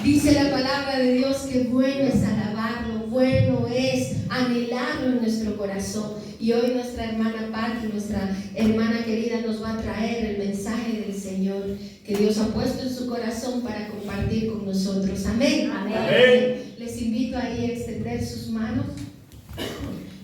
Dice la palabra de Dios que bueno es alabarlo, bueno es anhelarlo en nuestro corazón. Y hoy nuestra hermana Patti, nuestra hermana querida, nos va a traer el mensaje del Señor que Dios ha puesto en su corazón para compartir con nosotros. Amén. Amén. Amén. Les invito ahí a extender sus manos.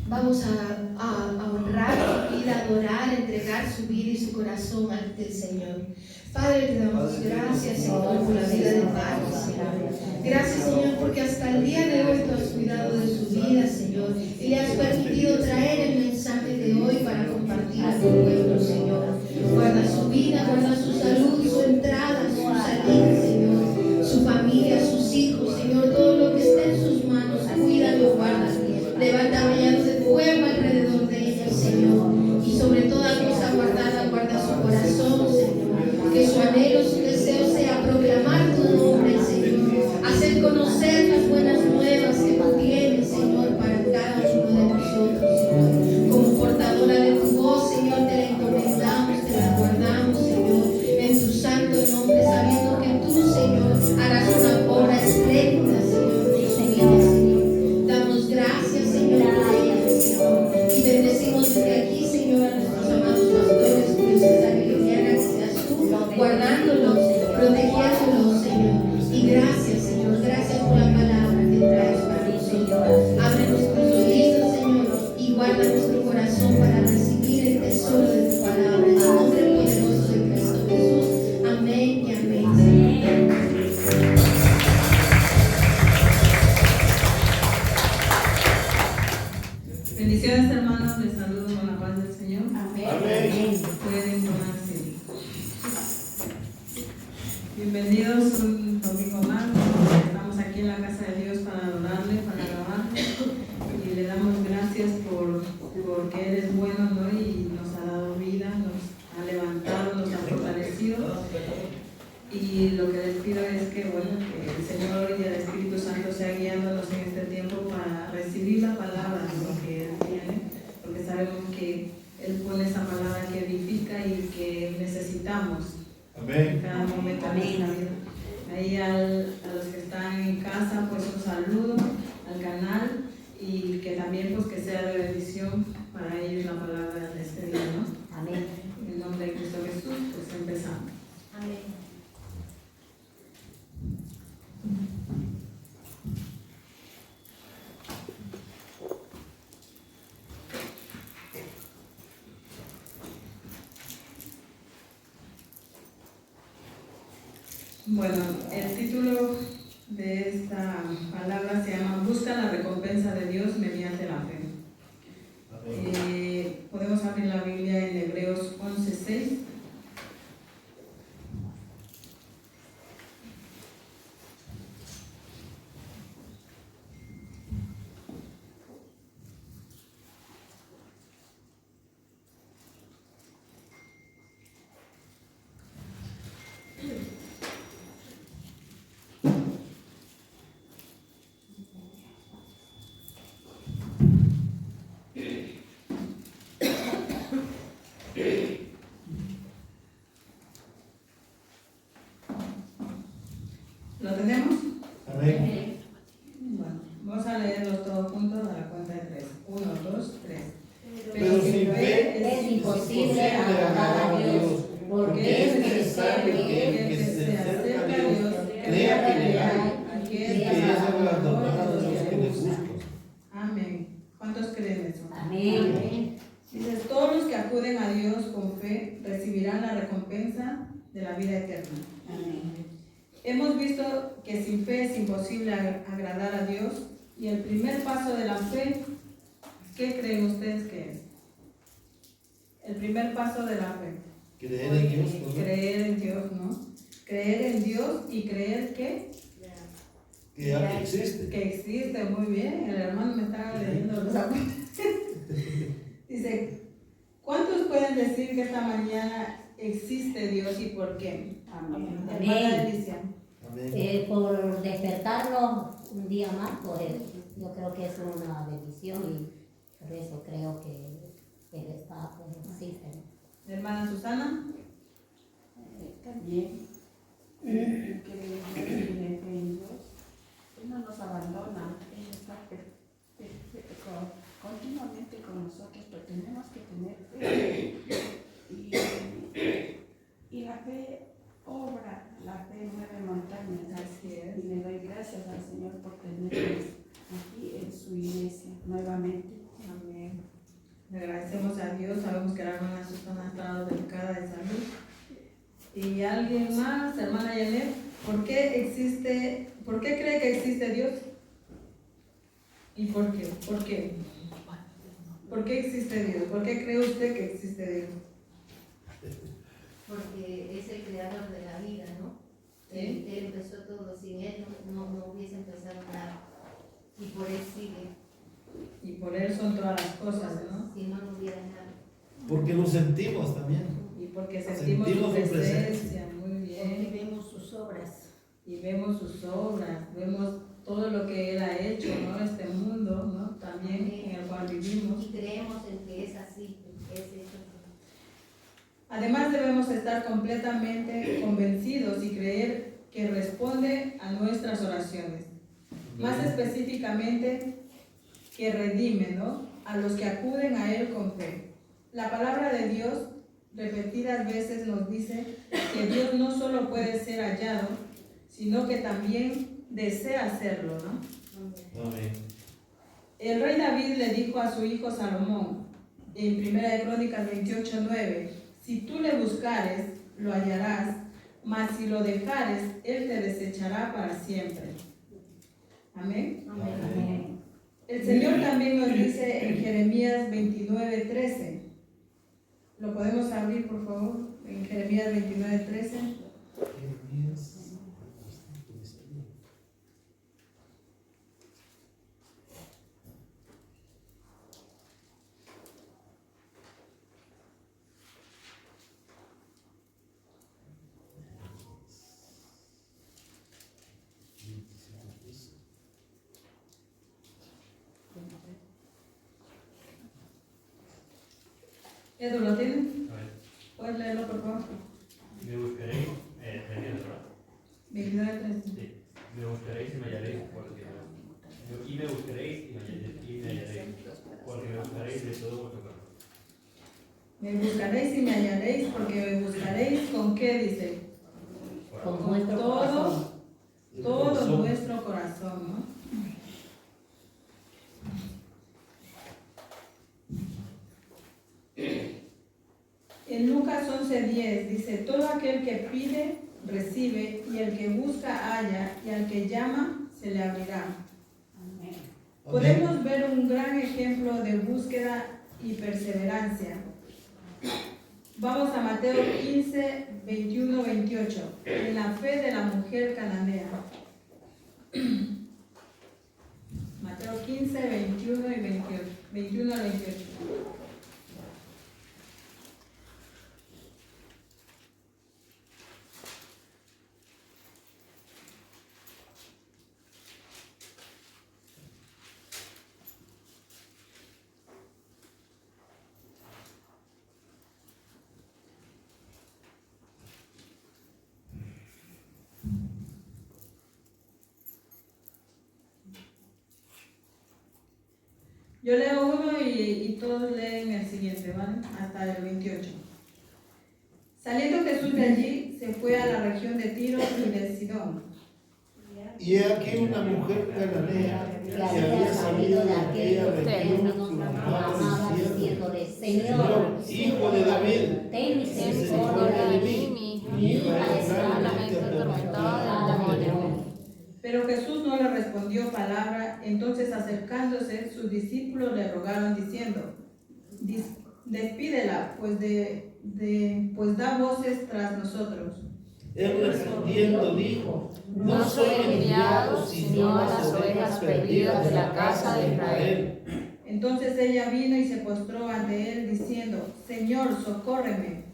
Vamos a honrar su vida, adorar, entregar su vida y su corazón ante el Señor. Padre, te damos gracias, Señor, por la vida de Patti, Señor. Gracias, Señor, porque hasta el día de hoy tú has cuidado de su vida, Señor, y le has permitido traer el mensaje de hoy para compartir a tu pueblo, Señor. Guarda su vida, guarda su salud, su entrada, su salida, Señor, su familia, sus hijos, Señor, todo lo que esté en sus manos, cuídalo, guárdalo. Levanta rayados de fuego alrededor de ella, Señor, y sobre toda cosa guardada, guarda su corazón, Señor. Que su anhelo, su deseo sea proclamar tu nombre, Señor, hacer conocer las buenas nuevas que tú tienes, Señor, para cada uno de nosotros, Señor. Como portadora de tu voz, Señor, te la encomendamos, te la guardamos, Señor, en tu santo nombre, sabiendo que tú, Señor, harás una obra espléndida, Señor, en su vida, Señor. Damos gracias, Señor, por ella, Señor, y bendecimos desde aquí, Señor, a nuestros amados pastores, Julio César y Liliana, que seas tú guardándolos, protegiéndolos, Señor. Y gracias, Señor, gracias por la palabra que traes para nosotros. Abre nuestros oídos, Señor, y guarda nuestro corazón para recibir el tesoro de tu palabra. En el nombre poderoso de Cristo Jesús. Amén y amén. Bendiciones, hermanos, les saludo con la paz del Señor. Amén. Pueden tomarse. Bienvenidos un domingo más. Estamos aquí en la casa de Dios para adorarle, para alabarle. Y le damos gracias porque Él es bueno, ¿no? Y nos ha dado vida, nos ha levantado, nos ha fortalecido. Y lo que les pido es que, bueno, que el Señor y el Espíritu Santo sea guiándonos en este tiempo para recibir la palabra, ¿no? Que Él tiene, porque sabemos que Él pone esa palabra que edifica y que necesitamos. Amén. En cada momento de nuestra vida. Ahí a los que están en casa, pues un saludo al canal y que también pues que sea de bendición para ellos la palabra de este día, ¿no? Amén. En el nombre de Cristo Jesús, pues empezamos. Amén. Bueno, el título de esta palabra se llama Busca la recompensa de Dios mediante la fe. Podemos abrir la Biblia en Hebreos 11:6. ¿Lo tenemos? Amén. Bueno, vamos a leerlos todos juntos a la cuenta de 3. 1, 2, 3. Pero sin fe Es imposible agradar a Dios, porque es necesario que el que se acerca a Dios crea que le hay y que es galardonador de los que le buscan. Amén. ¿Cuántos creen eso? Amén. Dice, todos los que acuden a Dios con fe recibirán la recompensa de la vida eterna. Amén. Hemos visto que sin fe es imposible agradar a Dios y el primer paso de la fe, ¿qué creen ustedes que es? El primer paso de la fe. Creer en Dios. ¿No? Creer en Dios, ¿no? Creer en Dios y creer que Que existe. Que existe, muy bien. El hermano me está leyendo los apuntes. Dice, ¿cuántos pueden decir que esta mañana existe Dios y por qué? Amén. Hermana Alicia. Amén. Por despertarnos un día más, pues yo creo que es una bendición y por eso creo que Él está, pues existe. Hermana Susana. También creo en Dios tenemos que tener fe. Y la fe obra, la fe mueve montañas. Así es. Y le doy gracias al Señor por tenernos aquí en su iglesia nuevamente. Amén. Le agradecemos a Dios, sabemos que la hermana Susana ha estado delicada de salud. ¿Y alguien más, hermana Yanet? ¿Por qué cree que existe Dios? ¿Y por qué? ¿Por qué? ¿Por qué existe Dios? ¿Por qué cree usted que existe Dios? Porque es el creador de la vida, ¿no? ¿Sí? Él empezó todo, sin él no hubiese empezado nada. Y por él sigue. Y por Él son todas las cosas, ¿no? Si no hubiera nada. Porque lo sentimos también. Y porque sentimos su Sentimos su presencia, presencia. muy Porque bien. vemos sus obras. Y vemos sus obras, vemos todo lo que Él ha hecho, ¿no? Este mundo, ¿no? También en el cual vivimos. Y creemos en que es así, es eso. Además debemos estar completamente convencidos y creer que responde a nuestras oraciones. Más específicamente, que redime, ¿no? A los que acuden a Él con fe. La palabra de Dios repetidas veces nos dice que Dios no solo puede ser hallado, sino que también desea hacerlo, ¿no? Amén. El rey David le dijo a su hijo Salomón, en 1 Crónicas 28:9, si tú le buscares, lo hallarás, mas si lo dejares, él te desechará para siempre. Amén. Amén. El Señor también nos dice en Jeremías 29:13. ¿Lo podemos abrir, por favor? En Jeremías 29:13. Edu, ¿lo tienes? A ver, ¿Puedes leerlo, por favor? me buscaréis, ¿verdad? 29:13. Sí, me buscaréis y me hallaréis porque y me buscaréis y me hallaréis porque me buscaréis de todo vuestro corazón. Me buscaréis y me hallaréis, porque me buscaréis con qué dice. Con nuestro corazón. Todo nuestro corazón, ¿no? En Lucas 11:10 dice, todo aquel que pide, recibe, y el que busca, halla, y al que llama, se le abrirá. Amén. Podemos ver un gran ejemplo de búsqueda y perseverancia. Vamos a Mateo 15, 21, 28, en la fe de la mujer cananea. Mateo 15, 21 y 28. 21 al 28. Yo leo uno y todos leen el siguiente, ¿vale? Hasta el 28. Saliendo Jesús de allí, se fue a la región de Tiro y de Sidón. Y he aquí una mujer cananea que había salido de aquella región, clamaba diciendo, Señor, hijo de David, ten misericordia de mí, mi hija está gravemente atormentada del demonio. Pero Jesús no le respondió palabra. Entonces, acercándose, sus discípulos le rogaron diciendo, despídela, pues da voces tras nosotros. Él respondiendo dijo, No soy enviado sino a las ovejas perdidas de la casa de Israel. Entonces ella vino y se postró ante él diciendo, Señor, socórreme.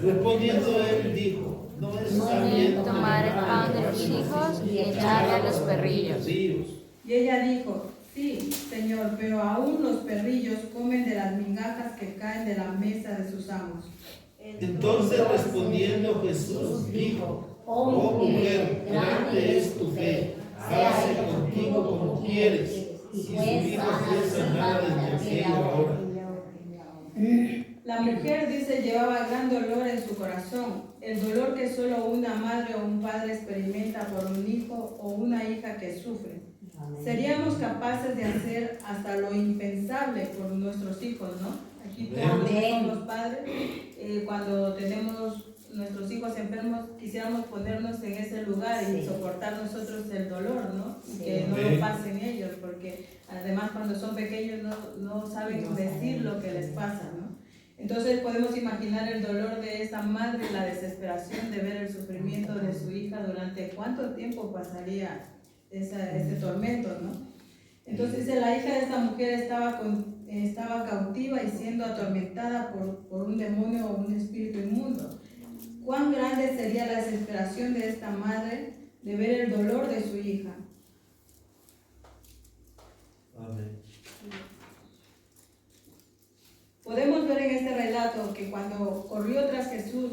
Respondiendo él dijo, no es No bien tomar el pan de los hijos y echarle a los perrillos. Y ella dijo, sí, Señor, pero aún los perrillos comen de las migajas que caen de la mesa de sus amos. Entonces respondiendo Jesús dijo, oh mujer, grande es tu fe, hágase contigo como quieres. Y su hija fue sanada desde aquella hora. La mujer, dice, llevaba gran dolor en su corazón, el dolor que solo una madre o un padre experimenta por un hijo o una hija que sufre. Seríamos capaces de hacer hasta lo impensable por nuestros hijos, ¿no? Aquí todos los que somos padres, cuando tenemos nuestros hijos enfermos, quisiéramos ponernos en ese lugar y soportar nosotros el dolor, ¿no? Y que no lo pasen ellos, porque además cuando son pequeños no saben decir lo que les pasa, ¿no? Entonces podemos imaginar el dolor de esta madre, la desesperación de ver el sufrimiento de su hija durante cuánto tiempo pasaría ese tormento, ¿no? Entonces la hija de esta mujer estaba cautiva y siendo atormentada por un demonio o un espíritu inmundo. ¿Cuán grande sería la desesperación de esta madre de ver el dolor de su hija? Amén. Podemos ver en este relato que cuando corrió tras Jesús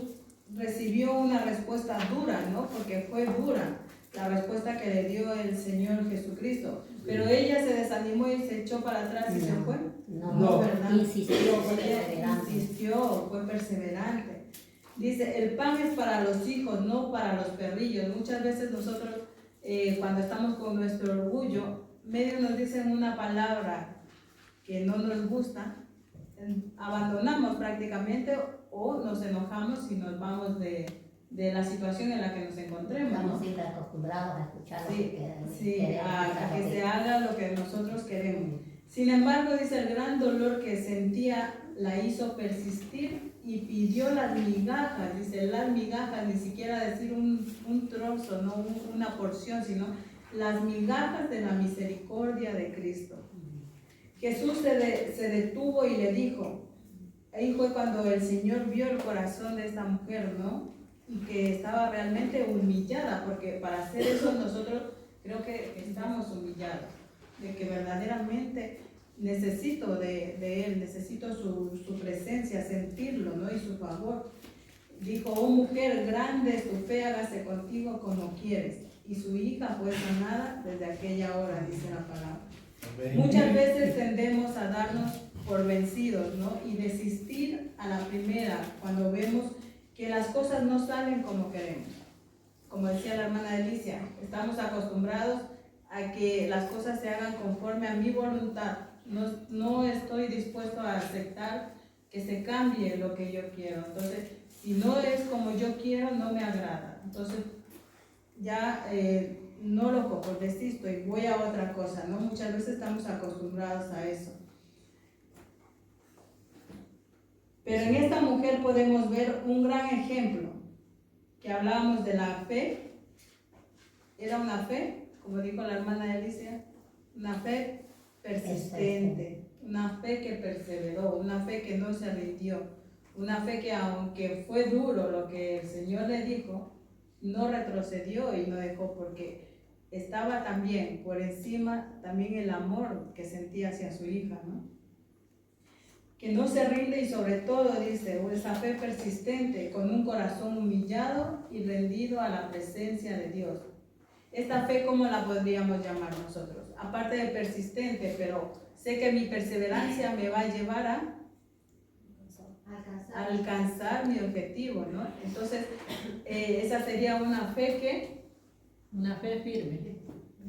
recibió una respuesta dura, ¿no? Porque fue dura la respuesta que le dio el Señor Jesucristo. Pero ella se desanimó y se echó para atrás y se fue. No, ¿verdad? Insistió, fue Ella perseverante. insistió, fue perseverante. Dice, el pan es para los hijos, no para los perrillos. Muchas veces nosotros, cuando estamos con nuestro orgullo, medio nos dicen una palabra que no nos gusta, abandonamos prácticamente o nos enojamos y nos vamos de la situación en la que nos encontremos, ¿no? Estamos siempre acostumbrados a escuchar lo que queremos. A que se haga lo que nosotros queremos. Sin embargo, dice, el gran dolor que sentía la hizo persistir y pidió las migajas, dice, las migajas, ni siquiera decir un trozo, no una porción, sino las migajas de la misericordia de Cristo. Jesús se detuvo y le dijo, ahí fue cuando el Señor vio el corazón de esta mujer, ¿no? Y que estaba realmente humillada, porque para hacer eso nosotros creo que estamos humillados, de que verdaderamente necesito de Él, necesito su presencia, sentirlo, ¿no? Y su favor. Dijo, oh mujer, grande es tu fe, hágase contigo como quieres. Y su hija fue sanada desde aquella hora, dice la palabra. Muchas veces tendemos a darnos por vencidos, ¿no? Y desistir a la primera cuando vemos que las cosas no salen como queremos. Como decía la hermana Alicia, estamos acostumbrados a que las cosas se hagan conforme a mi voluntad. No estoy dispuesto a aceptar que se cambie lo que yo quiero. Entonces, si no es como yo quiero, no me agrada. Entonces, ya no lo cojo, desisto y voy a otra cosa, ¿no? Muchas veces estamos acostumbrados a eso. Pero en esta mujer podemos ver un gran ejemplo, que hablábamos de la fe. Era una fe, como dijo la hermana Alicia, una fe persistente, una fe que perseveró, una fe que no se rindió, una fe que aunque fue duro lo que el Señor le dijo, no retrocedió y no dejó, porque estaba también por encima también el amor que sentía hacia su hija, ¿no? Que no se rinde y sobre todo, dice, esa fe persistente con un corazón humillado y rendido a la presencia de Dios. Esta fe, ¿cómo la podríamos llamar nosotros? Aparte de persistente, pero sé que mi perseverancia me va a llevar a alcanzar mi objetivo, ¿no? Entonces, esa sería una fe Una fe firme.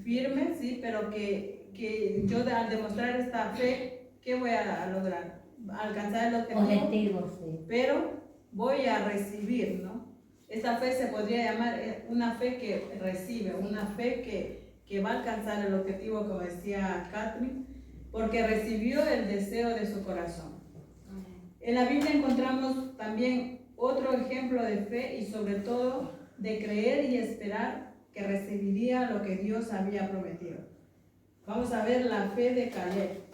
firme, sí, pero que yo al demostrar esta fe, ¿qué voy a lograr? Alcanzar el objetivo, Sí. pero voy a recibir, ¿no? Esta fe se podría llamar una fe que recibe, una fe que va a alcanzar el objetivo, como decía Catherine, porque recibió el deseo de su corazón. En la Biblia encontramos también otro ejemplo de fe y sobre todo de creer y esperar que recibiría lo que Dios había prometido. Vamos a ver la fe de Caleb.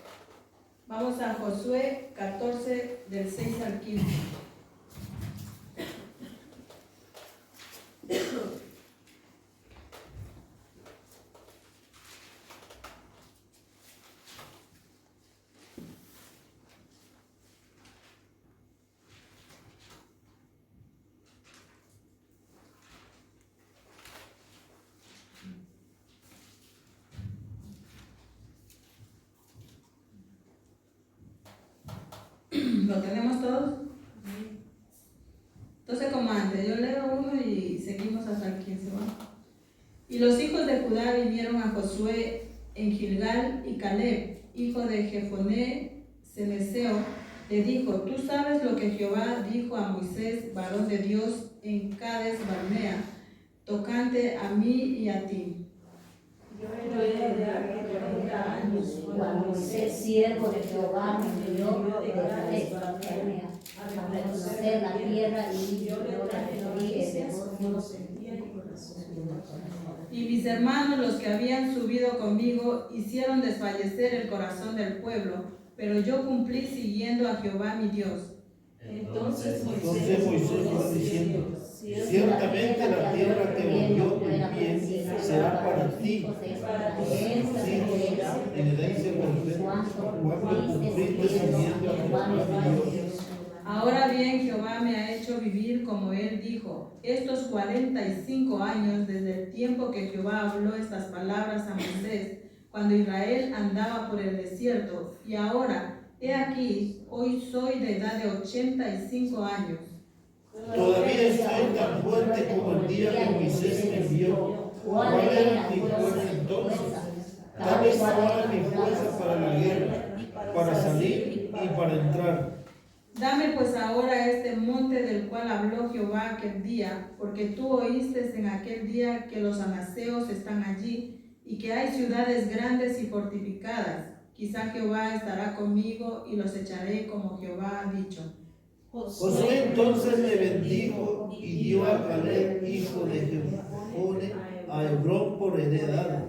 Vamos a Josué 14, del 6 al 15. ¿Lo tenemos todos? 12 comandantes. Yo leo uno y seguimos hasta el 15. ¿Va? Y los hijos de Judá vinieron a Josué en Gilgal, y Caleb, hijo de Jefoné Ceneseo, le dijo: Tú sabes lo que Jehová dijo a Moisés, varón de Dios, en Cades Barnea, tocante a mí y a ti. Yo he de dar que 40 años Cuando Moisés, siervo de Jehová, me envió de Cades Barnea a reconocer la tierra, y yo le referí el negocio. Y mis hermanos, los que habían subido conmigo, hicieron desfallecer el corazón del pueblo, pero yo cumplí siguiendo a Jehová mi Dios. Entonces Moisés fue diciendo: ciertamente la tierra que volvió en pie será para ti, y le dice cuando cumpliste siguiendo a Jehová mi Dios. Ahora bien, Jehová me ha hecho vivir como él dijo, estos 45 años desde el tiempo que Jehová habló estas palabras a Moisés, cuando Israel andaba por el desierto, y ahora, he aquí, hoy soy de edad de 85 años. Todavía estoy tan fuerte como el día que Moisés me envió. ¿Cuál era mi fuerza entonces? Tal vez ahora mi fuerza para la guerra, para salir y para entrar. Dame pues ahora este monte del cual habló Jehová aquel día, porque tú oíste en aquel día que los anaseos están allí, y que hay ciudades grandes y fortificadas. Quizá Jehová estará conmigo y los echaré como Jehová ha dicho. Josué entonces me bendijo y dio a Caleb, hijo de Jefone, a Hebrón por heredad.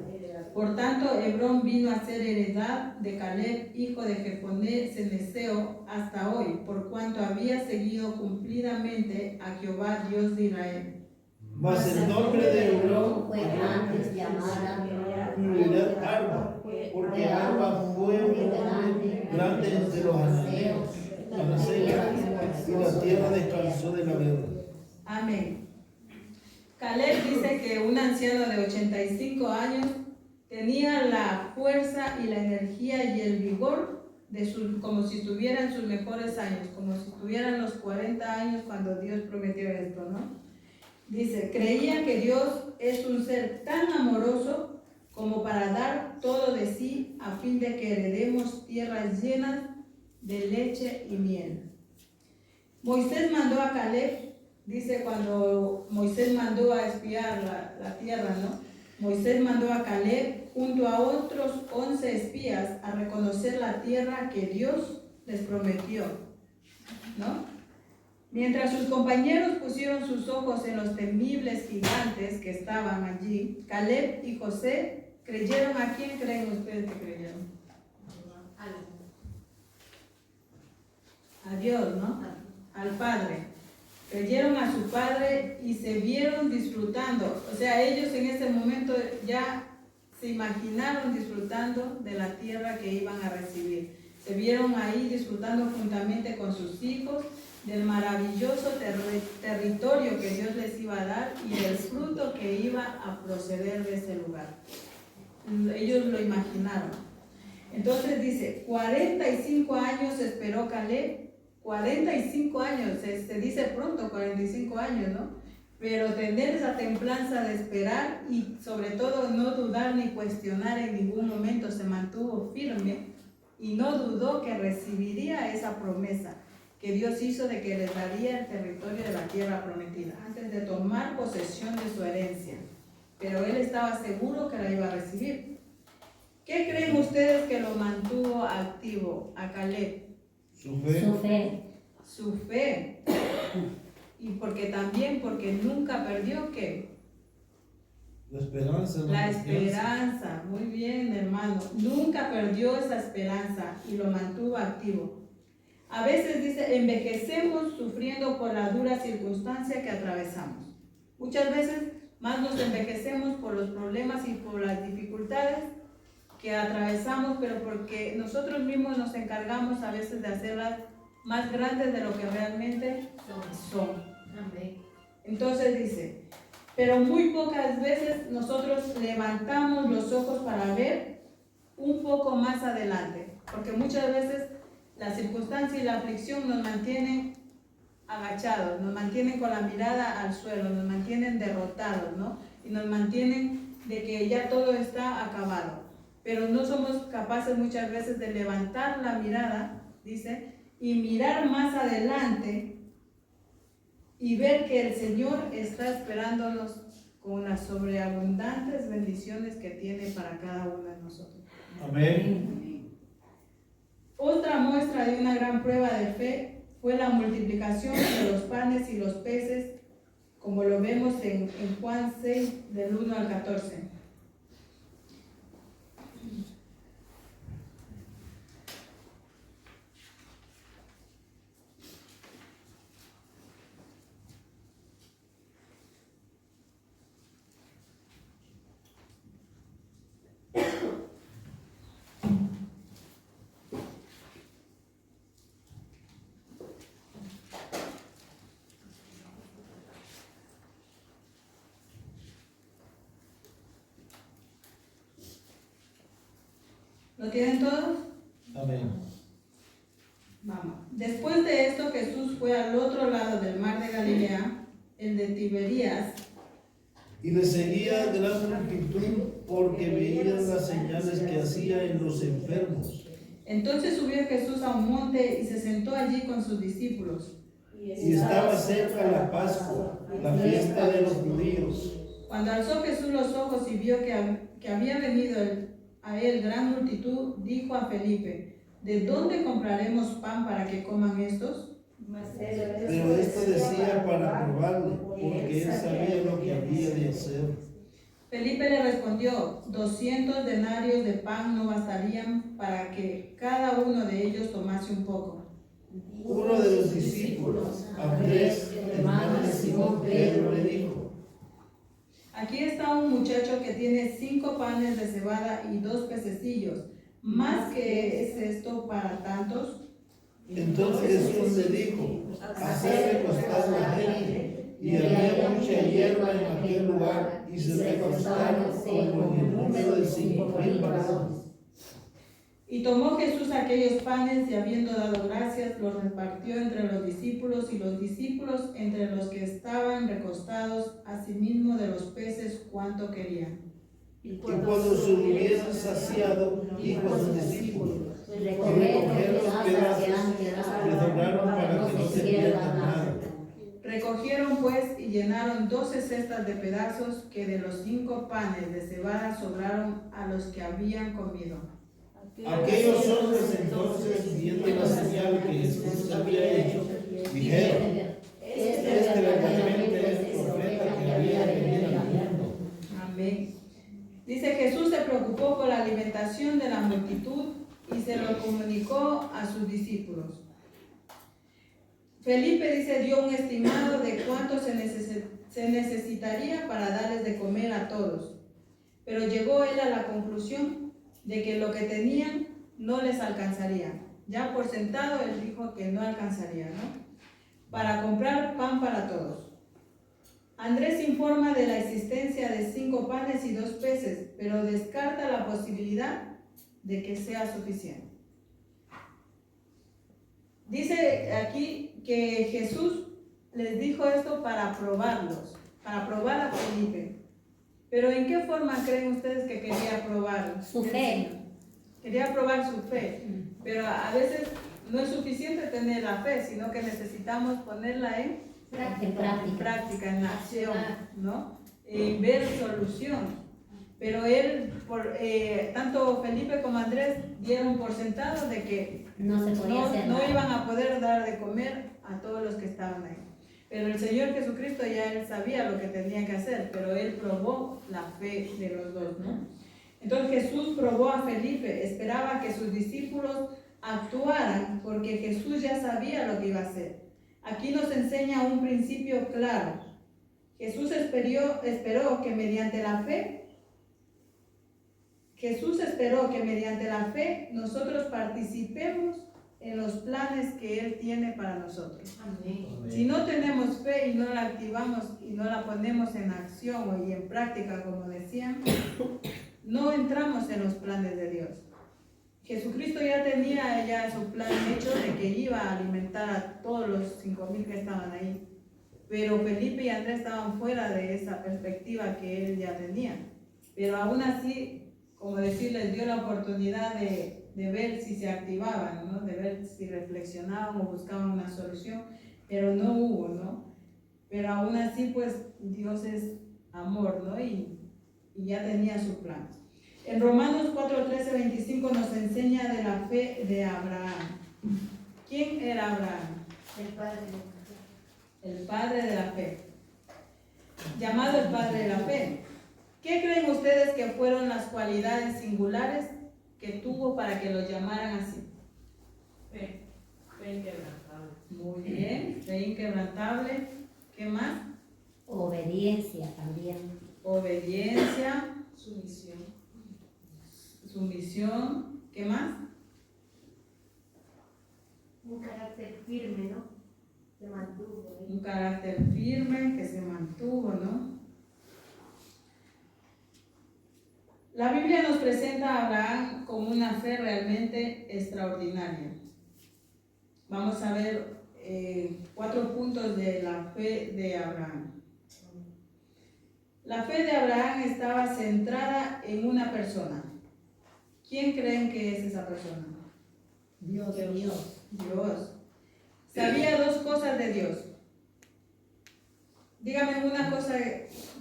Por tanto, Hebrón vino a ser heredad de Caleb, hijo de Jefoné Ceneseo, hasta hoy, por cuanto había seguido cumplidamente a Jehová, Dios de Israel. Mas el nombre de Hebrón fue antes llamada pluralidad Arba, porque Arba fue un hombre grande entre los anaseos, y la tierra descansó de la guerra. Amén. Caleb dice que un anciano de 85 años tenía la fuerza y la energía y el vigor como si estuviera en sus mejores años, como si estuvieran los 40 años cuando Dios prometió esto, ¿no? Dice, creía que Dios es un ser tan amoroso como para dar todo de sí a fin de que heredemos tierras llenas de leche y miel. Moisés mandó a Caleb, dice cuando Moisés mandó a espiar la tierra, ¿no? Moisés mandó a Caleb junto a otros 11 espías a reconocer la tierra que Dios les prometió, ¿no? Mientras sus compañeros pusieron sus ojos en los temibles gigantes que estaban allí, Caleb y José creyeron. ¿A quién creen ustedes que creyeron? A Dios, ¿no? Al Padre. Creyeron a su Padre y se vieron disfrutando. O sea, ellos en ese momento ya se imaginaron disfrutando de la tierra que iban a recibir. Se vieron ahí disfrutando juntamente con sus hijos del maravilloso territorio que Dios les iba a dar y del fruto que iba a proceder de ese lugar. Ellos lo imaginaron. Entonces dice, 45 años esperó Caleb. 45 años, se dice pronto 45 años, ¿no? Pero tener esa templanza de esperar y sobre todo no dudar ni cuestionar en ningún momento, se mantuvo firme y no dudó que recibiría esa promesa que Dios hizo de que les daría el territorio de la tierra prometida antes de tomar posesión de su herencia. Pero él estaba seguro que la iba a recibir. ¿Qué creen ustedes que lo mantuvo activo a Caleb? Su fe. Su fe. Su fe. Y porque nunca perdió ¿qué? La esperanza. La esperanza. Muy bien, hermano. Nunca perdió esa esperanza y lo mantuvo activo. A veces dice, envejecemos sufriendo por la dura circunstancia que atravesamos. Muchas veces más nos envejecemos por los problemas y por las dificultades que atravesamos, pero porque nosotros mismos nos encargamos a veces de hacerlas más grandes de lo que realmente son. Entonces dice, pero muy pocas veces nosotros levantamos los ojos para ver un poco más adelante, porque muchas veces La circunstancia y la aflicción nos mantienen agachados, nos mantienen con la mirada al suelo, nos mantienen derrotados, ¿no? Y nos mantienen de que ya todo está acabado. Pero no somos capaces muchas veces de levantar la mirada, dice, y mirar más adelante y ver que el Señor está esperándonos con las sobreabundantes bendiciones que tiene para cada uno de nosotros. Amén. Otra muestra de una gran prueba de fe fue la multiplicación de los panes y los peces, como lo vemos en Juan 6, del 1 al 14. ¿Lo tienen todos? Amén. Vamos. Después de esto, Jesús fue al otro lado del mar de Galilea, el de Tiberías. Y le seguía gran multitud porque veían las señales que hacía en los enfermos. Entonces subió Jesús a un monte y se sentó allí con sus discípulos. Y estaba cerca la Pascua, la fiesta de los judíos. Cuando alzó Jesús los ojos y vio que había venido a él gran multitud, dijo a Felipe: ¿de dónde compraremos pan para que coman estos? Pero esto decía para probarle, porque él sabía lo que había de hacer. Felipe le respondió: 200 denarios de pan no bastarían para que cada uno de ellos tomase un poco. Uno de los discípulos, Andrés, hermano de Simón Pedro, le dijo: Aquí está un muchacho que tiene 5 panes de cebada y 2 pececillos. ¿Más que es esto para tantos? Entonces Jesús le dijo: haced recostar la gente. Y había mucha hierba en aquel lugar, y se recostaron como en el número de 5,000 varones. Y tomó Jesús aquellos panes y habiendo dado gracias, los repartió entre los discípulos y los discípulos entre los que estaban recostados, asimismo de los peces cuanto querían. Y cuando se hubieran saciado, dijo a sus discípulos: recoger los pedazos que sobraron para que no se pierda nada. Recogieron pues y llenaron 12 cestas de pedazos que de los 5 panes de cebada sobraron a los que habían comido. Aquellos hombres entonces, viendo la señal que Jesús había hecho, dijeron: este verdaderamente es el profeta que había de venir al mundo. Amén. Dice: Jesús se preocupó por la alimentación de la multitud y se lo comunicó a sus discípulos. Felipe, dice, dio un estimado de cuánto se necesitaría para darles de comer a todos. Pero llegó él a la conclusión de que lo que tenían no les alcanzaría. Ya por sentado él dijo que no alcanzaría, ¿no? Para comprar pan para todos. Andrés informa de la existencia de 5 panes y 2 peces, pero descarta la posibilidad de que sea suficiente. Dice aquí que Jesús les dijo esto para probarlos, para probar a Felipe. Pero ¿en qué forma creen ustedes que quería probar? Su fe. Quería probar su fe, pero a veces no es suficiente tener la fe, sino que necesitamos ponerla en práctica, en acción, ¿no? En ver solución. Pero él, tanto Felipe como Andrés dieron por sentado de que no iban a poder dar de comer a todos los que estaban ahí. Pero el Señor Jesucristo ya él sabía lo que tenía que hacer, pero él probó la fe de los dos, ¿no? Entonces Jesús probó a Felipe, esperaba que sus discípulos actuaran porque Jesús ya sabía lo que iba a hacer. Aquí nos enseña un principio claro. Jesús esperó que mediante la fe nosotros participemos en los planes que Él tiene para nosotros. Amén. Si no tenemos fe y no la activamos y no la ponemos en acción y en práctica, como decían, no entramos en los planes de Dios. Jesucristo ya tenía ya su plan hecho de que iba a alimentar a todos los 5,000 que estaban ahí. Pero Felipe y Andrés estaban fuera de esa perspectiva que él ya tenía. Pero aún así, como decir, les dio la oportunidad de ver si se activaban, ¿no? De ver si reflexionaban o buscaban una solución, pero no hubo, ¿no? Pero aún así, pues Dios es amor, ¿no? Y ya tenía su plan. En Romanos 4:13-25 nos enseña de la fe de Abraham. ¿Quién era Abraham? El padre de la fe. Llamado el padre de la fe. ¿Qué creen ustedes que fueron las cualidades singulares que tuvo para que lo llamaran así? Fe inquebrantable. Muy bien, fe inquebrantable. ¿Qué más? Obediencia también. Obediencia, Sumisión. sumisión. ¿Qué más? Un carácter firme, ¿no? Se mantuvo. Un carácter firme que se mantuvo, ¿no? La Biblia nos presenta a Abraham como una fe realmente extraordinaria. Vamos a ver 4 puntos de la fe de Abraham. La fe de Abraham estaba centrada en una persona. ¿Quién creen que es esa persona? Dios. Dios. Sabía 2 cosas de Dios. Dígame una cosa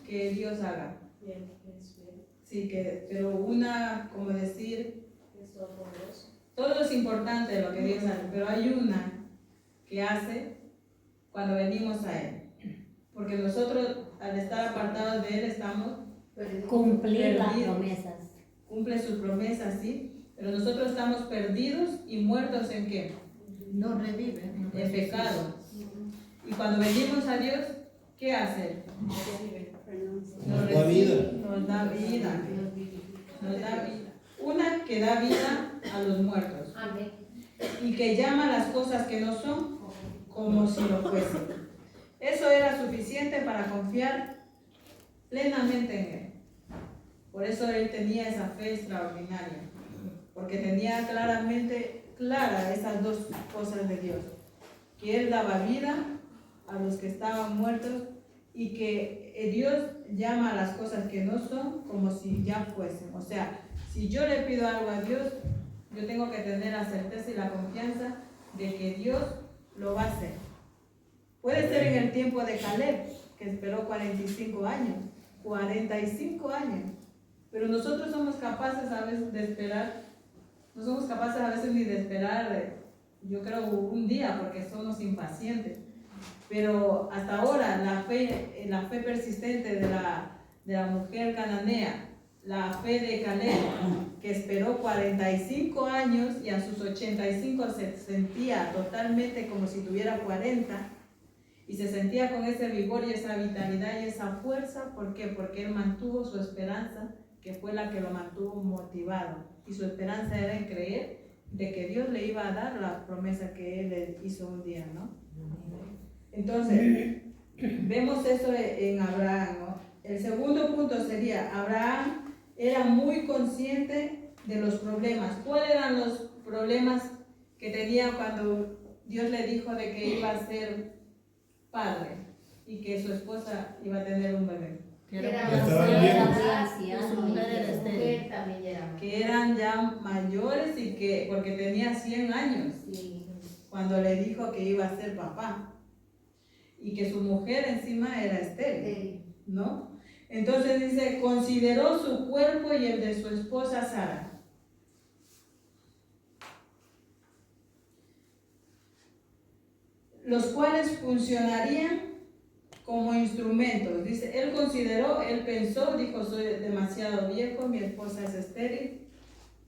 que Dios haga. Bien, es bien. Sí, pero una, como decir, Es todopoderoso. todo es importante lo que Dios hace, pero hay una que hace cuando venimos a Él. Porque nosotros, al estar apartados de Él, estamos Cumplir las perdidos. promesas. Cumple sus promesas, sí, pero nosotros estamos perdidos y muertos ¿en qué? No revive. En pecado. Y cuando venimos a Dios, ¿qué hace? Nos da vida. Nos da vida. Nos da vida. Una que da vida a los muertos Amén. y que llama las cosas que no son como si lo fuesen. Eso era suficiente para confiar plenamente en Él. Por eso Él tenía esa fe extraordinaria, porque tenía clara esas 2 cosas de Dios, que Él daba vida a los que estaban muertos y que Dios llama a las cosas que no son como si ya fuesen. O sea, si yo le pido algo a Dios, yo tengo que tener la certeza y la confianza de que Dios lo va a hacer. Puede ser en el tiempo de Caleb, que esperó 45 años, 45 años. Pero nosotros somos capaces a veces de esperar, no somos capaces a veces ni de esperar, yo creo, un día, porque somos impacientes. Pero hasta ahora la fe persistente de la mujer cananea, la fe de Caleb, que esperó 45 años y a sus 85 se sentía totalmente como si tuviera 40, y se sentía con ese vigor y esa vitalidad y esa fuerza. ¿Por qué? Porque él mantuvo su esperanza, que fue la que lo mantuvo motivado. Y su esperanza era en creer de que Dios le iba a dar la promesa que él le hizo un día, ¿no? Entonces, vemos eso en Abraham, ¿no? El segundo punto sería, Abraham era muy consciente de los problemas. ¿Cuáles eran los problemas que tenía cuando Dios le dijo de que iba a ser padre y que su esposa iba a tener un bebé? Que eran ya mayores y que, porque tenía 100 años cuando le dijo que iba a ser papá y que su mujer encima era estéril, ¿no? Entonces dice, consideró su cuerpo y el de su esposa Sara. Los cuales funcionarían como instrumentos. Dice, él consideró, él pensó, dijo, soy demasiado viejo, mi esposa es estéril,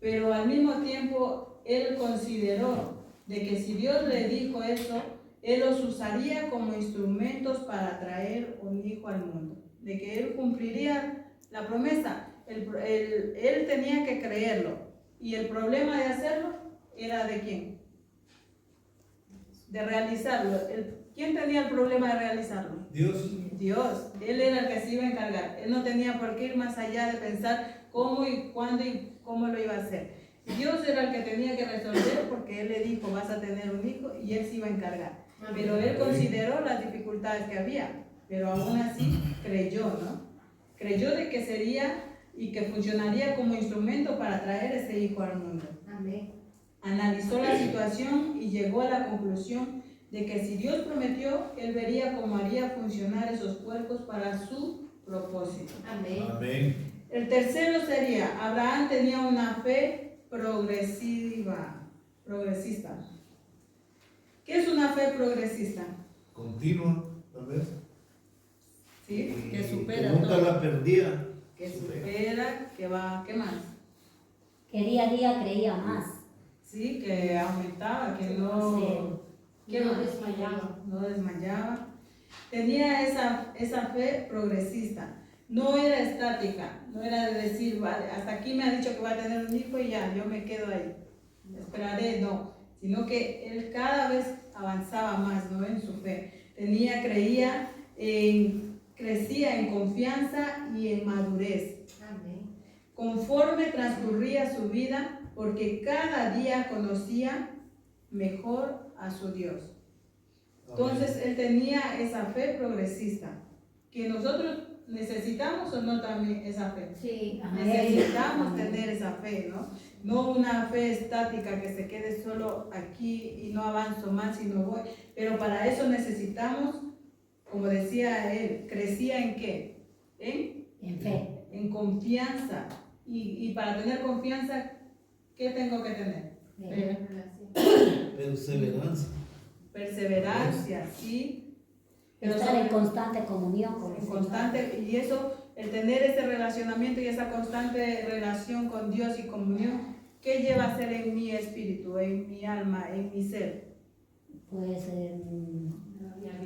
pero al mismo tiempo él consideró de que si Dios le dijo eso, él los usaría como instrumentos para traer un hijo al mundo, de que él cumpliría la promesa. Él tenía que creerlo, y el problema de hacerlo era de quién, de realizarlo. ¿Quién tenía el problema de realizarlo? Dios. Él era el que se iba a encargar. Él no tenía por qué ir más allá de pensar cómo y cuándo y cómo lo iba a hacer. Dios era el que tenía que resolver porque Él le dijo, vas a tener un hijo y Él se iba a encargar. Pero Él consideró las dificultades que había, pero aún así creyó, ¿no? Creyó de que sería y que funcionaría como instrumento para traer ese hijo al mundo. Amén. Analizó la situación y llegó a la conclusión de que si Dios prometió, Él vería cómo haría funcionar esos cuerpos para su propósito. Amén. Amén. El tercero sería, Abraham tenía una fe progresista. ¿Qué es una fe progresista? Continua, tal vez. ¿Sí? Que nunca la perdía. Que supera, que va, ¿qué más? Que día a día creía más. Sí, que aumentaba, que no, Sí. ¿qué No más? desmayaba. No desmayaba. Tenía esa fe progresista. No era estática, no era de decir, vale, hasta aquí me ha dicho que va a tener un hijo y ya, yo me quedo ahí. Esperaré, no. Sino que él cada vez avanzaba más, ¿no? En su fe. Crecía en confianza y en madurez. Amén. Conforme transcurría su vida, porque cada día conocía mejor a su Dios. Entonces él tenía esa fe progresista, que nosotros necesitamos o no también esa fe. Sí. Necesitamos tener esa fe, ¿no? No una fe estática que se quede solo aquí y no avanzo más y no voy. Pero para eso necesitamos, como decía él, crecía en qué? En fe. En confianza. Y para tener confianza, ¿qué tengo que tener? Perseverancia. Perseverancia, ¿sí? Pero Estar en constante comunión con el en Señor. constante, y eso, el tener ese relacionamiento y esa constante relación con Dios y comunión, ¿qué lleva a ser en mi espíritu, en mi alma, en mi ser? Pues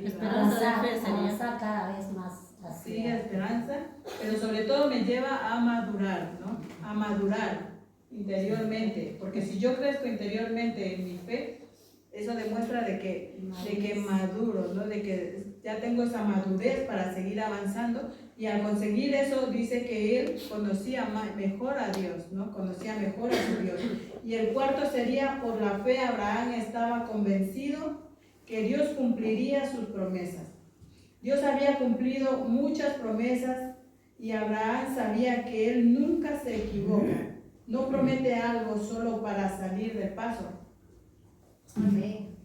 Esperanza de fe sería. avanzar cada vez más así. Sí, esperanza, pero sobre todo me lleva a madurar, ¿no? A madurar interiormente, porque si yo crezco interiormente en mi fe, eso demuestra de que maduro, ¿no? De que ya tengo esa madurez para seguir avanzando, y al conseguir eso dice que él conocía mejor a Dios, ¿no? Conocía mejor a su Dios. Y el cuarto sería, por la fe Abraham estaba convencido que Dios cumpliría sus promesas. Dios había cumplido muchas promesas y Abraham sabía que él nunca se equivoca. No promete algo solo para salir del paso. Amén.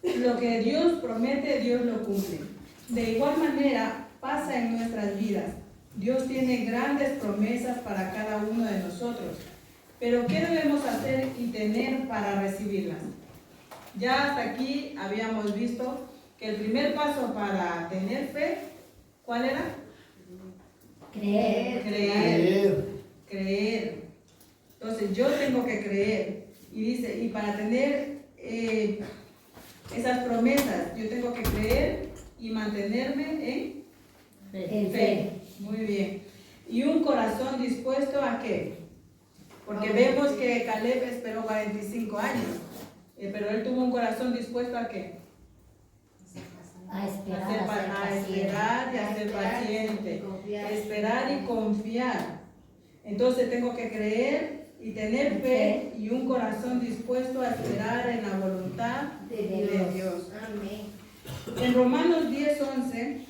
Lo que Dios promete, Dios lo cumple. De igual manera, pasa en nuestras vidas. Dios tiene grandes promesas para cada uno de nosotros. Pero ¿qué debemos hacer y tener para recibirlas? Ya hasta aquí habíamos visto que el primer paso para tener fe, ¿cuál era? Creer. Creer. Entonces yo tengo que creer. Y dice, y para tener esas promesas, yo tengo que creer y mantenerme en fe. Muy bien. Y un corazón dispuesto a qué? Porque vemos que Caleb esperó 45 años, pero él tuvo un corazón dispuesto a qué? A esperar, A esperar y a ser paciente. Esperar y confiar. Entonces tengo que creer y tener fe y un corazón dispuesto a esperar en la voluntad de Dios. Amén. En Romanos 10:11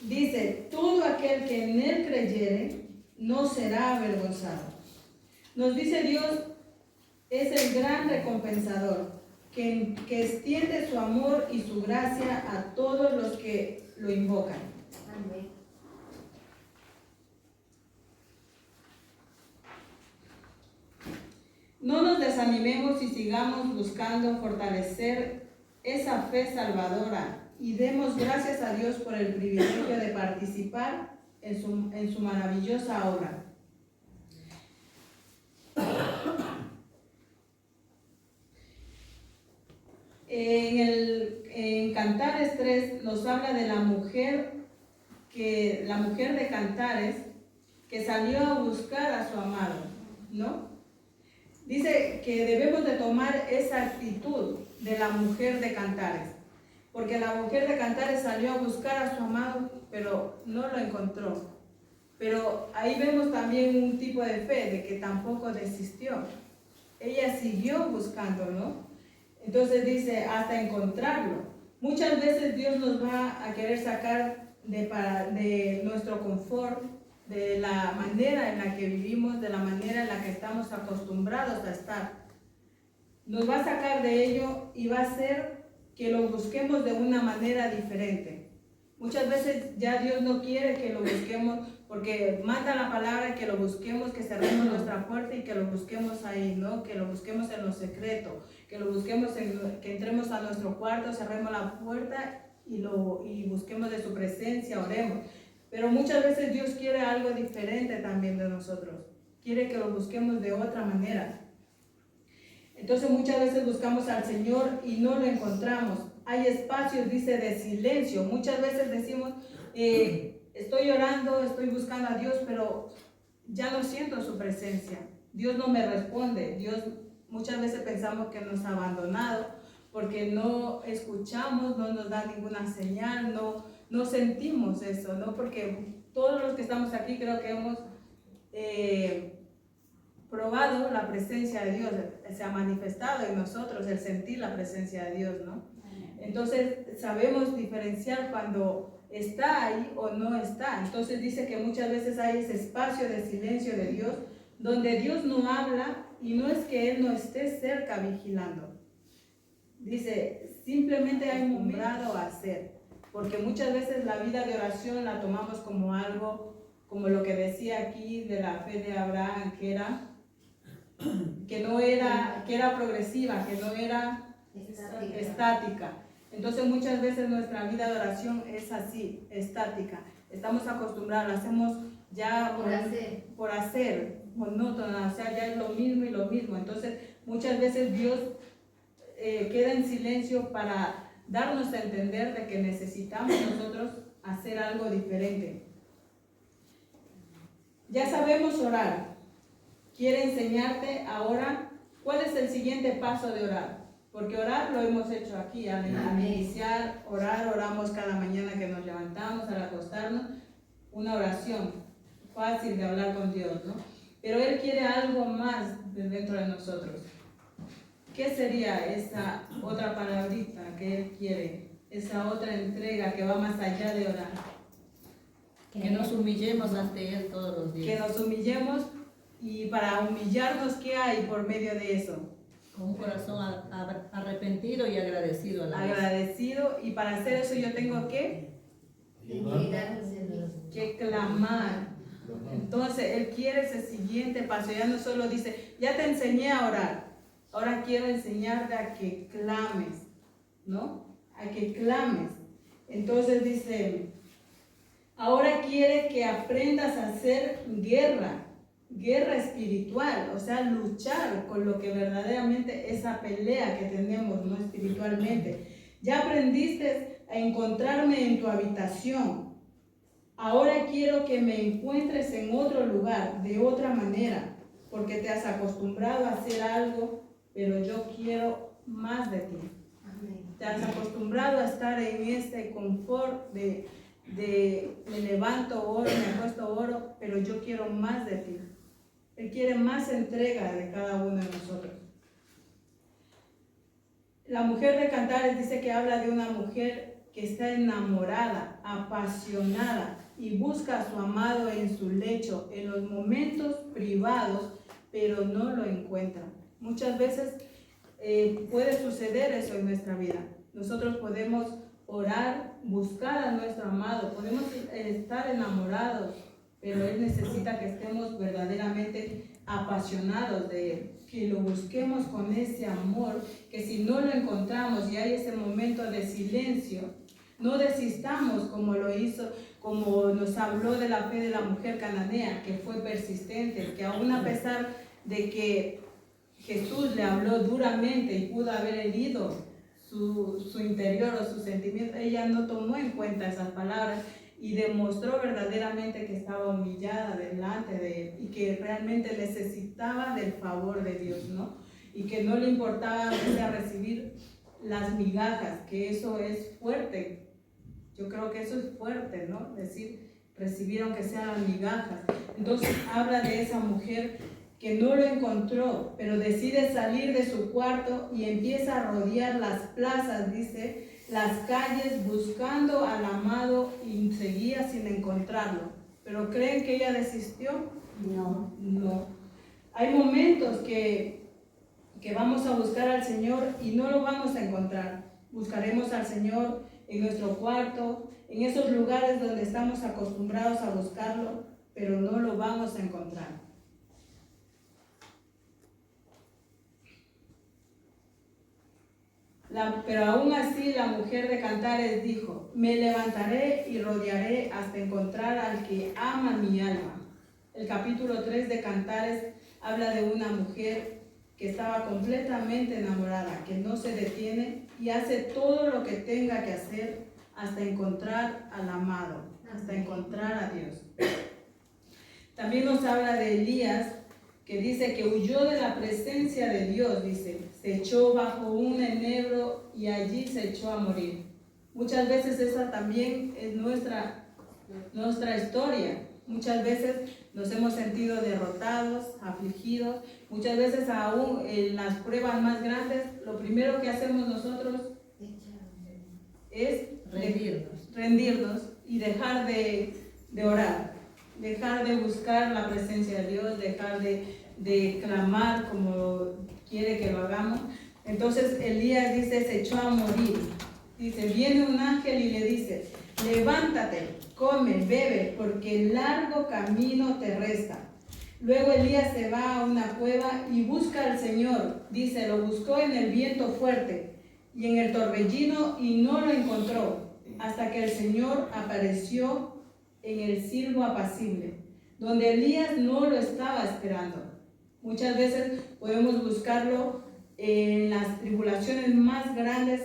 dice, todo aquel que en él creyere no será avergonzado. Nos dice Dios, es el gran recompensador, que extiende su amor y su gracia a todos los que lo invocan. Amén. No nos desanimemos y sigamos buscando fortalecer esa fe salvadora y demos gracias a Dios por el privilegio de participar en su maravillosa obra. En Cantares 3 nos habla de la mujer de Cantares que salió a buscar a su amado, ¿no? Dice que debemos de tomar esa actitud de la mujer de Cantares, porque la mujer de Cantares salió a buscar a su amado, pero no lo encontró. Pero ahí vemos también un tipo de fe, de que tampoco desistió. Ella siguió buscándolo. Entonces dice, hasta encontrarlo. Muchas veces Dios nos va a querer sacar de nuestro confort, de la manera en la que vivimos, de la manera en la que estamos acostumbrados a estar. Nos va a sacar de ello y va a hacer que lo busquemos de una manera diferente. Muchas veces ya Dios no quiere que lo busquemos, porque manda la palabra que lo busquemos, que cerremos nuestra puerta y que lo busquemos ahí, ¿no? Que lo busquemos en lo secreto, que lo busquemos, que entremos a nuestro cuarto, cerremos la puerta y busquemos de su presencia, oremos. Pero muchas veces Dios quiere algo diferente también de nosotros. Quiere que lo busquemos de otra manera. Entonces muchas veces buscamos al Señor y no lo encontramos. Hay espacios, dice, de silencio. Muchas veces decimos, estoy orando, estoy buscando a Dios, pero ya no siento su presencia. Dios no me responde. Dios, muchas veces pensamos que nos ha abandonado porque no escuchamos, no nos da ninguna señal, no sentimos eso, ¿no? Porque todos los que estamos aquí creo que hemos probado la presencia de Dios, se ha manifestado en nosotros el sentir la presencia de Dios, ¿no? Entonces sabemos diferenciar cuando está ahí o no está. Entonces dice que muchas veces hay ese espacio de silencio de Dios donde Dios no habla y no es que Él no esté cerca vigilando. Dice, simplemente hay un momento a hacer, porque muchas veces la vida de oración la tomamos como algo, como lo que decía aquí de la fe de Abraham, que era progresiva, que no era estática. Entonces muchas veces nuestra vida de oración es así, estática. Estamos acostumbrados, lo hacemos ya por hacer, monótona, o sea, ya es lo mismo y lo mismo. Entonces muchas veces Dios queda en silencio para darnos a entender de que necesitamos nosotros hacer algo diferente. Ya sabemos orar. Quiere enseñarte ahora cuál es el siguiente paso de orar. Porque orar lo hemos hecho aquí, al iniciar, oramos cada mañana que nos levantamos, al acostarnos, una oración fácil de hablar con Dios, ¿no? Pero Él quiere algo más dentro de nosotros. ¿Qué sería esa otra palabrita que Él quiere? Esa otra entrega que va más allá de orar. Que nos humillemos ante Él todos los días. Que nos humillemos, y para humillarnos, ¿qué hay por medio de eso? Con un corazón arrepentido y agradecido a la vez. Agradecido, y para hacer eso yo tengo que clamar. Entonces Él quiere ese siguiente paso. Ya no solo dice, ya te enseñé a orar, ahora quiero enseñarte a que clames, ¿no? A que clames. Entonces dice, ahora quiere que aprendas a hacer guerra espiritual, o sea, luchar con lo que verdaderamente esa pelea que tenemos, ¿no? Espiritualmente. Ya aprendiste a encontrarme en tu habitación. Ahora quiero que me encuentres en otro lugar, de otra manera, porque te has acostumbrado a hacer algo, pero yo quiero más de ti. Te has acostumbrado a estar en este confort de me levanto, oro, me acuesto, oro, pero yo quiero más de ti. Él quiere más entrega de cada uno de nosotros. La mujer de Cantares dice que habla de una mujer que está enamorada, apasionada y busca a su amado en su lecho, en los momentos privados, pero no lo encuentra. Muchas veces puede suceder eso en nuestra vida. Nosotros podemos orar, buscar a nuestro amado, podemos estar enamorados, pero Él necesita que estemos verdaderamente apasionados de Él, que lo busquemos con ese amor, que si no lo encontramos y hay ese momento de silencio, no desistamos como lo hizo, como nos habló de la fe de la mujer cananea, que fue persistente, que aún a pesar de que Jesús le habló duramente y pudo haber herido su interior o sus sentimientos, ella no tomó en cuenta esas palabras y demostró verdaderamente que estaba humillada delante de Él y que realmente necesitaba del favor de Dios, ¿no? Y que no le importaba recibir las migajas, que eso es fuerte. Yo creo que eso es fuerte, ¿no? Decir, recibir aunque sean las migajas. Entonces habla de esa mujer que no lo encontró, pero decide salir de su cuarto y empieza a rodear las plazas, dice, las calles, buscando al amado, y seguía sin encontrarlo. ¿Pero creen que ella desistió? No. No. Hay momentos que vamos a buscar al Señor y no lo vamos a encontrar. Buscaremos al Señor en nuestro cuarto, en esos lugares donde estamos acostumbrados a buscarlo, pero no lo vamos a encontrar. Pero aún así la mujer de Cantares dijo, me levantaré y rodearé hasta encontrar al que ama mi alma. El capítulo 3 de Cantares habla de una mujer que estaba completamente enamorada, que no se detiene y hace todo lo que tenga que hacer hasta encontrar al amado, hasta encontrar a Dios. También nos habla de Elías, que dice que huyó de la presencia de Dios, dice, se echó bajo un enebro y allí se echó a morir. Muchas veces esa también es nuestra historia. Muchas veces nos hemos sentido derrotados, afligidos. Muchas veces aún en las pruebas más grandes, lo primero que hacemos nosotros es rendirnos y dejar de orar, dejar de buscar la presencia de Dios, dejar de clamar como quiere que lo hagamos. Entonces Elías dice, se echó a morir. Dice, viene un ángel y le dice, levántate, come, bebe, porque el largo camino te resta. Luego Elías se va a una cueva y busca al Señor. Dice, lo buscó en el viento fuerte y en el torbellino y no lo encontró, hasta que el Señor apareció en el silbo apacible, donde Elías no lo estaba esperando. Muchas veces podemos buscarlo en las tribulaciones más grandes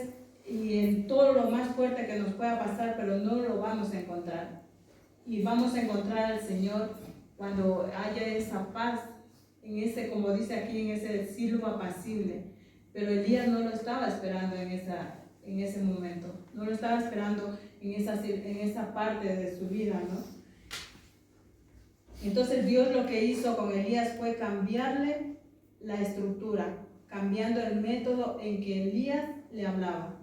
y en todo lo más fuerte que nos pueda pasar, pero no lo vamos a encontrar. Y vamos a encontrar al Señor cuando haya esa paz, en ese, como dice aquí, en ese silbo apacible. Pero Elías no lo estaba esperando en ese momento, no lo estaba esperando en esa parte de su vida, ¿no? Entonces Dios lo que hizo con Elías fue cambiarle la estructura, cambiando el método en que Elías le hablaba.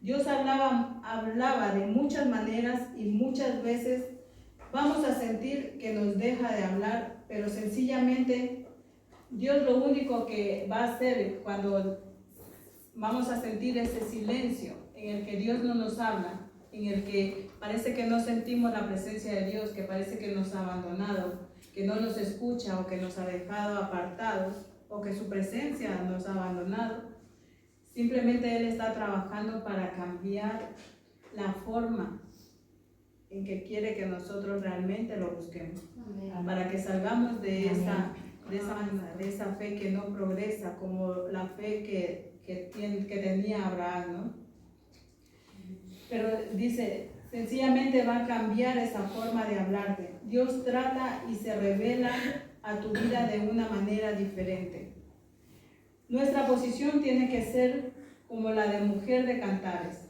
Dios hablaba de muchas maneras y muchas veces vamos a sentir que nos deja de hablar, pero sencillamente Dios lo único que va a hacer cuando vamos a sentir ese silencio en el que Dios no nos habla, en el que parece que no sentimos la presencia de Dios, que parece que nos ha abandonado, que no nos escucha o que nos ha dejado apartados o que su presencia nos ha abandonado. Simplemente Él está trabajando para cambiar la forma en que quiere que nosotros realmente lo busquemos. Amén. Para que salgamos de esa fe que no progresa, como la fe que tenía Abraham, ¿no? Pero dice, sencillamente va a cambiar esa forma de hablarte. Dios trata y se revela a tu vida de una manera diferente. Nuestra posición tiene que ser como la de mujer de Cantares.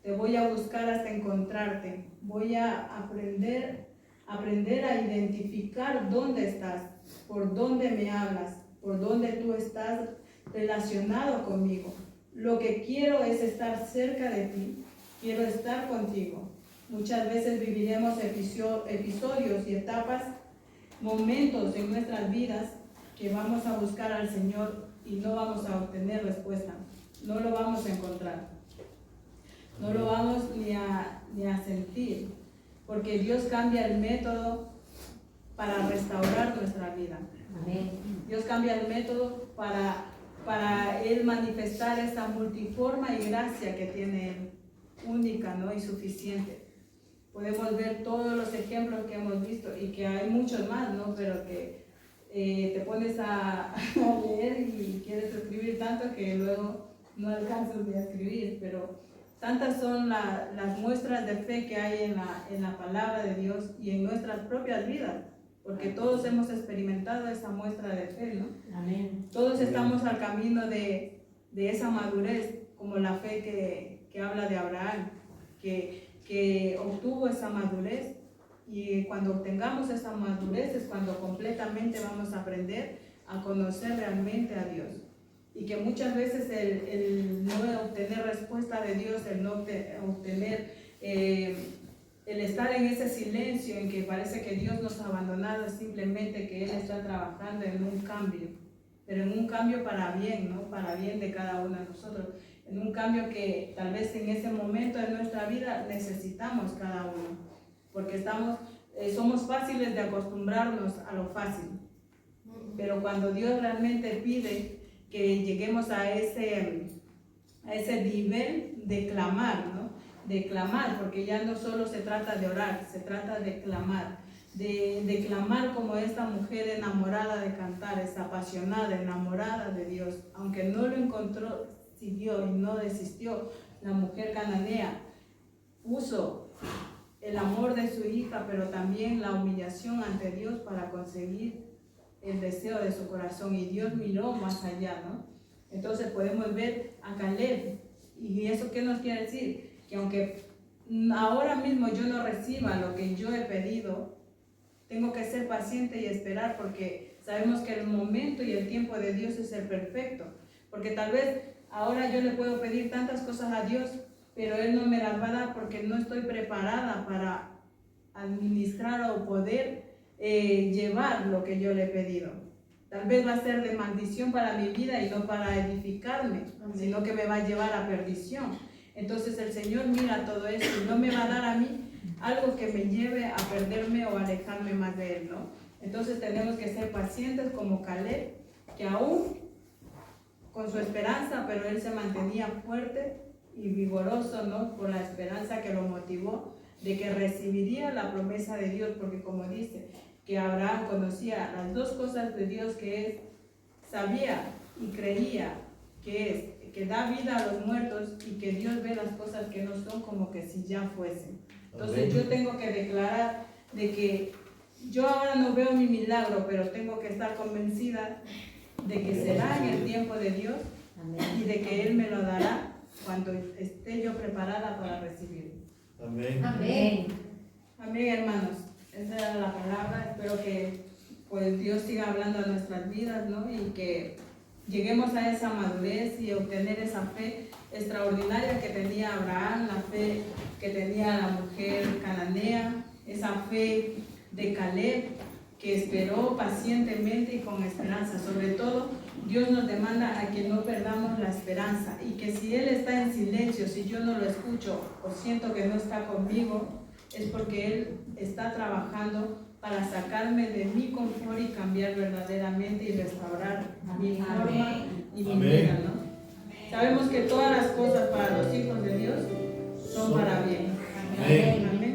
Te voy a buscar hasta encontrarte. Voy a aprender a identificar dónde estás, por dónde me hablas, por dónde tú estás relacionado conmigo. Lo que quiero es estar cerca de ti. Quiero estar contigo. Muchas veces viviremos episodios y etapas, momentos en nuestras vidas que vamos a buscar al Señor y no vamos a obtener respuesta. No lo vamos a encontrar. No lo vamos ni a sentir. Porque Dios cambia el método para restaurar nuestra vida. Amén. Dios cambia el método para Él manifestar esa multiforma y gracia que tiene Él. Única, ¿no? Y suficiente. Podemos ver todos los ejemplos que hemos visto y que hay muchos más, ¿no? Pero que te pones a leer y quieres escribir tanto que luego no alcanzas ni a escribir, pero tantas son las muestras de fe que hay en la palabra de Dios y en nuestras propias vidas, porque todos hemos experimentado esa muestra de fe, ¿no? Amén. Todos estamos al camino de esa madurez, como la fe que habla de Abraham, que obtuvo esa madurez. Y cuando obtengamos esa madurez es cuando completamente vamos a aprender a conocer realmente a Dios. Y que muchas veces el no obtener respuesta de Dios, el no obtener, el estar en ese silencio en que parece que Dios nos ha abandonado, es simplemente que Él está trabajando en un cambio, pero en un cambio para bien, ¿no? Para bien de cada uno de nosotros, en un cambio que tal vez en ese momento de nuestra vida necesitamos cada uno, porque somos fáciles de acostumbrarnos a lo fácil, pero cuando Dios realmente pide que lleguemos a ese nivel de clamar, ¿no? De clamar, porque ya no solo se trata de orar, se trata de clamar, de clamar como esta mujer enamorada de cantar, es apasionada, enamorada de Dios, aunque no lo encontró, siguió y no desistió. La mujer cananea puso el amor de su hija, pero también la humillación ante Dios para conseguir el deseo de su corazón, y Dios miró más allá, ¿no? Entonces podemos ver a Caleb, y eso ¿qué nos quiere decir? Que aunque ahora mismo yo no reciba lo que yo he pedido, tengo que ser paciente y esperar, porque sabemos que el momento y el tiempo de Dios es el perfecto, porque tal vez ahora yo le puedo pedir tantas cosas a Dios, pero Él no me las va a dar porque no estoy preparada para administrar o poder llevar lo que yo le he pedido. Tal vez va a ser de maldición para mi vida y no para edificarme, sino que me va a llevar a perdición. Entonces el Señor mira todo esto y no me va a dar a mí algo que me lleve a perderme o alejarme más de Él, ¿no? Entonces tenemos que ser pacientes como Caleb, que aún con su esperanza, pero él se mantenía fuerte y vigoroso, ¿no? Por la esperanza que lo motivó de que recibiría la promesa de Dios, porque como dice, que Abraham conocía las dos cosas de Dios, que es, sabía y creía que es, que da vida a los muertos y que Dios ve las cosas que no son como que si ya fuesen. Entonces yo tengo que declarar de que yo ahora no veo mi milagro, pero tengo que estar convencida de que será en el tiempo de Dios y de que Él me lo dará cuando esté yo preparada para recibirlo. Amén. Amén. Amén, hermanos. Esa era la palabra. Espero que pues Dios siga hablando a nuestras vidas, ¿no? Y que lleguemos a esa madurez y obtener esa fe extraordinaria que tenía Abraham, la fe que tenía la mujer cananea, esa fe de Caleb, que esperó pacientemente y con esperanza. Sobre todo, Dios nos demanda a que no perdamos la esperanza, y que si Él está en silencio, si yo no lo escucho o siento que no está conmigo, es porque Él está trabajando para sacarme de mi confort y cambiar verdaderamente y restaurar mi forma y mi vida, ¿no? Sabemos que todas las cosas para los hijos de Dios son para bien. Amén. Amén.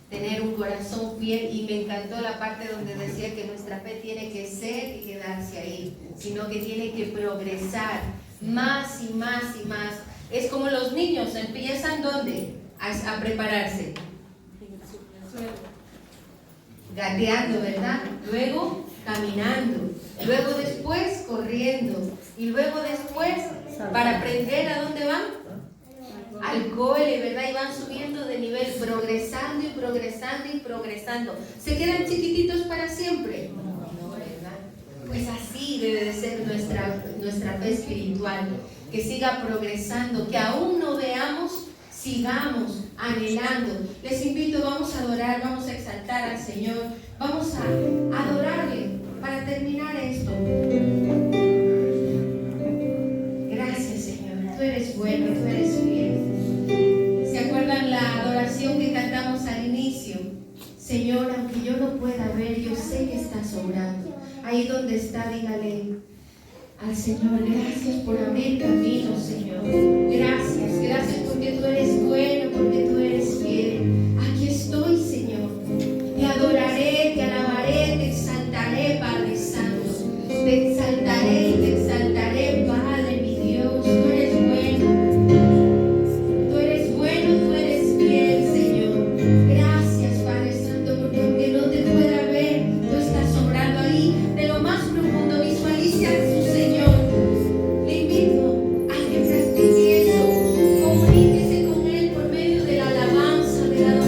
Tener un corazón fiel, y me encantó la parte donde decía que nuestra fe tiene que ser y quedarse ahí, sino que tiene que progresar más y más y más. Es como los niños empiezan ¿dónde? A prepararse, gateando, ¿verdad? Luego caminando, luego después corriendo, y luego después para aprender ¿a dónde van? Al cole, ¿verdad? Y van subiendo de nivel, progresando y progresando y progresando. ¿Se quedan chiquititos para siempre? No, ¿verdad? Pues así debe de ser nuestra fe espiritual, que siga progresando, que aún no veamos, sigamos anhelando. Les invito, vamos a adorar, vamos a exaltar al Señor, vamos a adorarle para terminar esto. Gracias, Señor. Tú eres bueno, tú eres fiel. ¿Se acuerdan la adoración que cantamos al inicio? Señor, aunque yo no pueda ver, yo sé que estás obrando. Ahí donde está, dígale al Señor, gracias por abrir caminos, Señor. Gracias, gracias porque tú eres bueno, porque tú eres fiel. Aquí estoy, Señor. Te adoraré, te alabaré, te exaltaré, Padre Santo. Te exaltaré y te exaltaré, Padre, mi Dios. Tú eres bueno. Tú eres bueno, tú eres fiel, Señor. Gracias, Padre Santo, porque aunque no te pueda ver, tú estás obrando ahí. De lo más profundo, visualice a su Señor. Le invito a que practique eso. Comuníquese con Él por medio de la alabanza, de la adoración.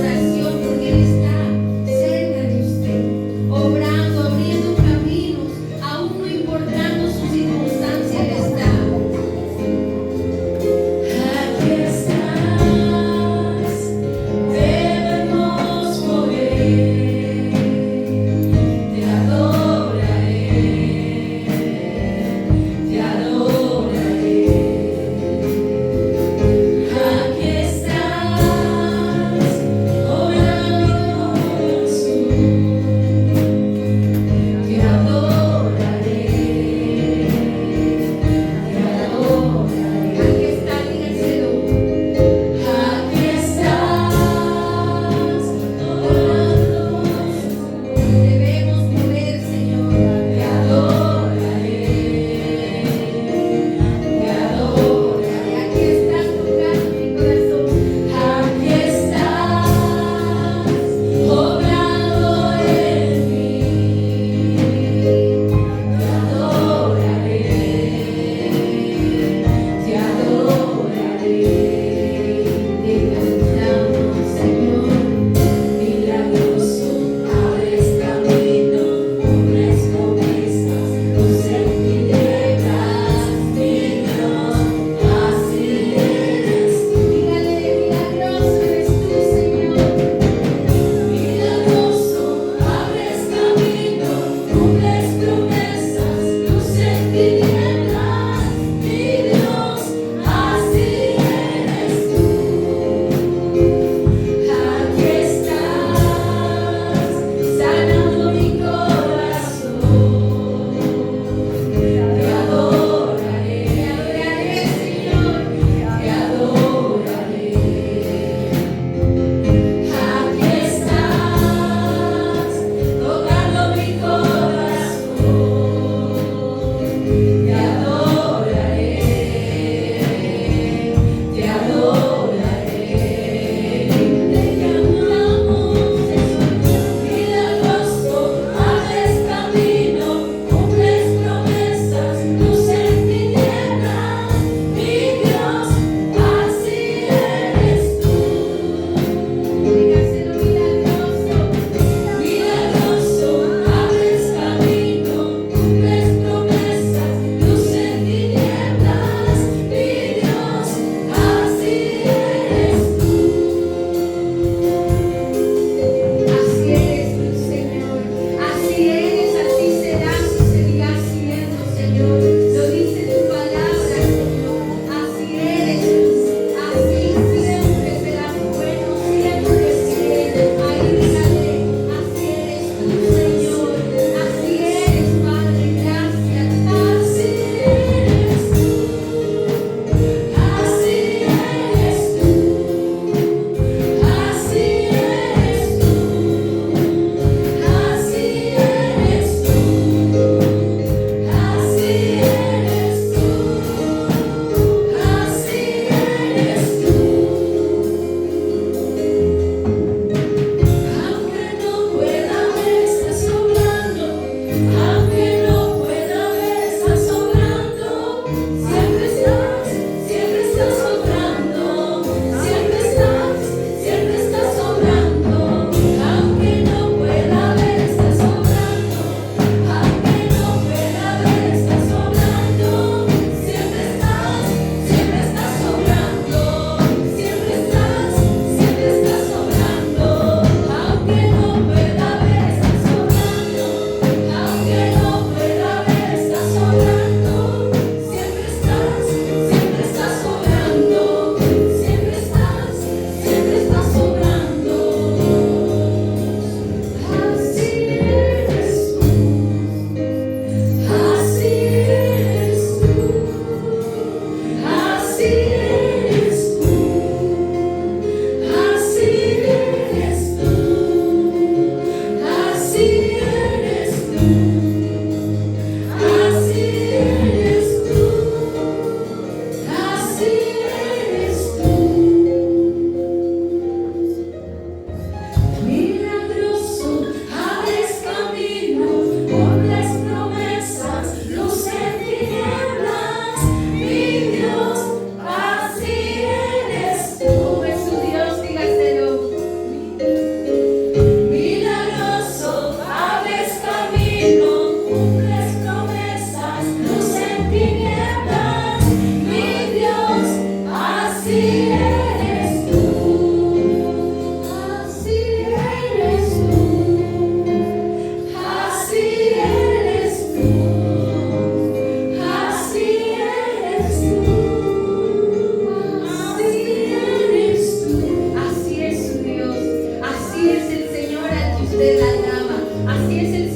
Así es el